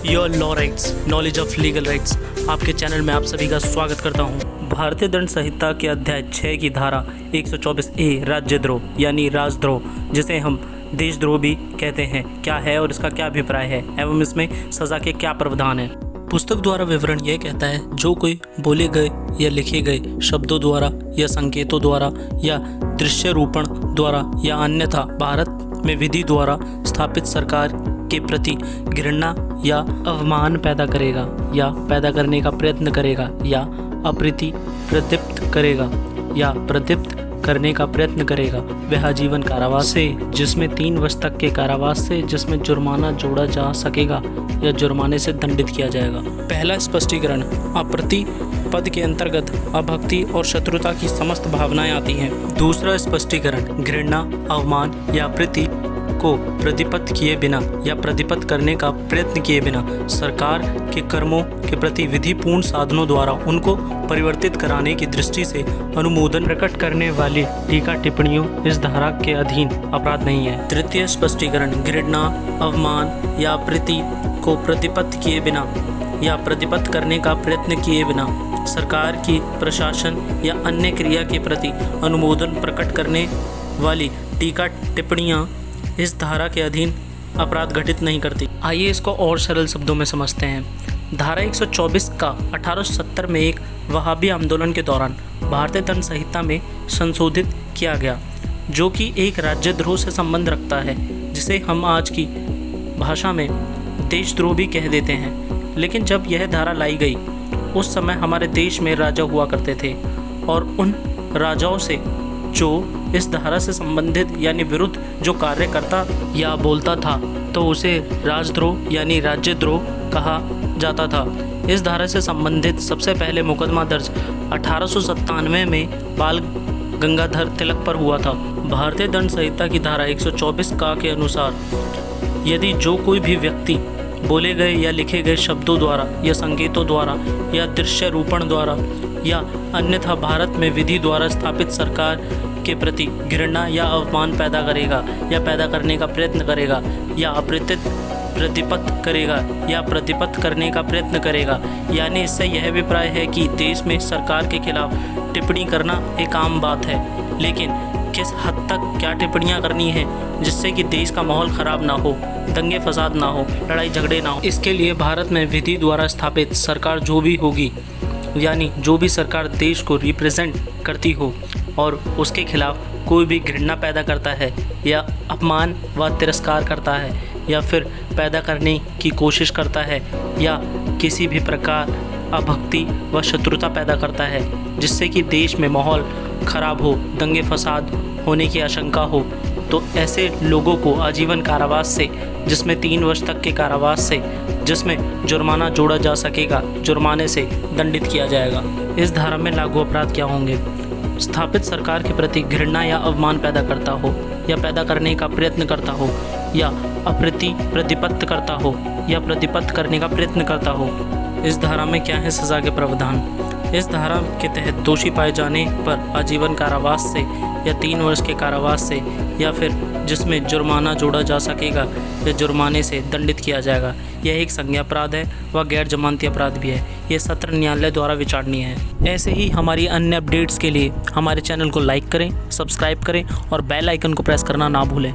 Your law rights, knowledge of legal rights. आपके channel में आप सभी का स्वागत करता हूं। भारतीय दंड संहिता के अध्याय 6 की धारा 124A राज्यद्रोह यानी राजद्रोह, जिसे हम देशद्रोह भी कहते हैं, क्या है और इसका क्या अभिप्राय है एवं इसमें सजा के क्या प्रावधान है। पुस्तक द्वारा विवरण यह कहता है, जो कोई बोले गए या लिखे गए शब्दों द्वारा या संकेतों द्वारा या दृश्य रूपण द्वारा या अन्यथा भारत में विधि द्वारा स्थापित सरकार के प्रति घृणा या अवमान पैदा करेगा या पैदा करने का प्रयत्न करेगा या अप्रीति प्रदीप्त करेगा या प्रदीप्त करने का प्रयत्न करेगा, वह आजीवन कारावास से जिसमें 3 वर्ष तक के कारावास से जिसमें जुर्माना जोड़ा जा सकेगा या जुर्माने से दंडित किया जाएगा। पहला स्पष्टीकरण, अप्रति पद के अंतर्गत अभक्ति और शत्रुता की समस्त भावनाएं आती हैं। दूसरा स्पष्टीकरण, घृणा, अवमान या प्रीति को प्रतिपत्त किए बिना या प्रतिपत्त करने का प्रयत्न किए बिना सरकार के कर्मों के प्रति विधिपूर्ण साधनों द्वारा उनको परिवर्तित कराने की दृष्टि से अनुमोदन प्रकट करने वाली टीका टिप्पणियों इस धारा के अधीन अपराध नहीं है। तृतीय स्पष्टीकरण, घृणा, अवमान या प्रीति को प्रतिपत्त किए बिना या प्रतिपत्त करने का प्रयत्न किए बिना सरकार की प्रशासन या अन्य क्रिया के प्रति अनुमोदन प्रकट करने वाली टीका टिप्पणियां इस धारा के अधीन अपराध घटित नहीं करती। आइए इसको और सरल शब्दों में समझते हैं। धारा 124 का 1870 में एक वहाबी आंदोलन के दौरान भारतीय दंड संहिता में संशोधित किया गया, जो कि एक राज्यद्रोह से संबंध रखता है, जिसे हम आज की भाषा में देशद्रोह भी कह देते हैं। लेकिन जब यह धारा लाई गई, उस समय हमारे देश में राजा हुआ करते थे और उन राजाओं से जो इस धारा से संबंधित यानी विरुद्ध जो कार्य करता या बोलता था, तो उसे राजद्रोह यानी राज्यद्रोह कहा जाता था। इस धारा से संबंधित सबसे पहले मुकदमा दर्ज 1897 में बाल गंगाधर तिलक पर हुआ था। भारतीय दंड संहिता की धारा 124 का के अनुसार, यदि जो कोई भी व्यक्ति बोले गए या लिखे गए शब्दों द्वारा या संकेतों द्वारा या दृश्य रूपण द्वारा या अन्यथा भारत में विधि द्वारा स्थापित सरकार के प्रति घृणा या अवमान पैदा करेगा या पैदा करने का प्रयत्न करेगा या अप्रीतित प्रतिपत्त करेगा या प्रतिपत्त करने का प्रयत्न करेगा, यानी इससे यह अभिप्राय है कि देश में सरकार के खिलाफ टिप्पणी करना एक आम बात है, लेकिन किस हद तक क्या टिप्पणियां करनी है जिससे कि देश का माहौल खराब ना हो, दंगे फसाद ना हो, लड़ाई झगड़े ना हो। इसके लिए भारत में विधि द्वारा स्थापित सरकार जो भी होगी, यानी जो भी सरकार देश को रिप्रेजेंट करती हो और उसके खिलाफ कोई भी घृणा पैदा करता है या अपमान व तिरस्कार करता है या फिर पैदा करने की कोशिश करता है या किसी भी प्रकार अभक्ति व शत्रुता पैदा करता है जिससे कि देश में माहौल खराब हो, दंगे फसाद होने की आशंका हो, तो ऐसे लोगों को आजीवन कारावास से जिसमें 3 वर्ष तक के कारावास से जिसमें जुर्माना जोड़ा जा सकेगा, जुर्माने से दंडित किया जाएगा। इस धारा में लागू अपराध क्या होंगे? स्थापित सरकार के प्रति घृणा या अवमान पैदा करता हो या पैदा करने का प्रयत्न करता हो या अप्रीति प्रतिपत्त करता हो या प्रतिपत्त करने का प्रयत्न करता हो। इस धारा में क्या है सजा के प्रावधान? इस धारा के तहत दोषी पाए जाने पर आजीवन कारावास से या 3 वर्ष के कारावास से या फिर जिसमें जुर्माना जोड़ा जा सकेगा या जुर्माने से दंडित किया जाएगा। यह एक संज्ञा अपराध है व गैर जमानती अपराध भी है। यह सत्र न्यायालय द्वारा विचारणीय है। ऐसे ही हमारी अन्य अपडेट्स के लिए हमारे चैनल को लाइक करें, सब्सक्राइब करें और बेल आइकन को प्रेस करना ना भूलें।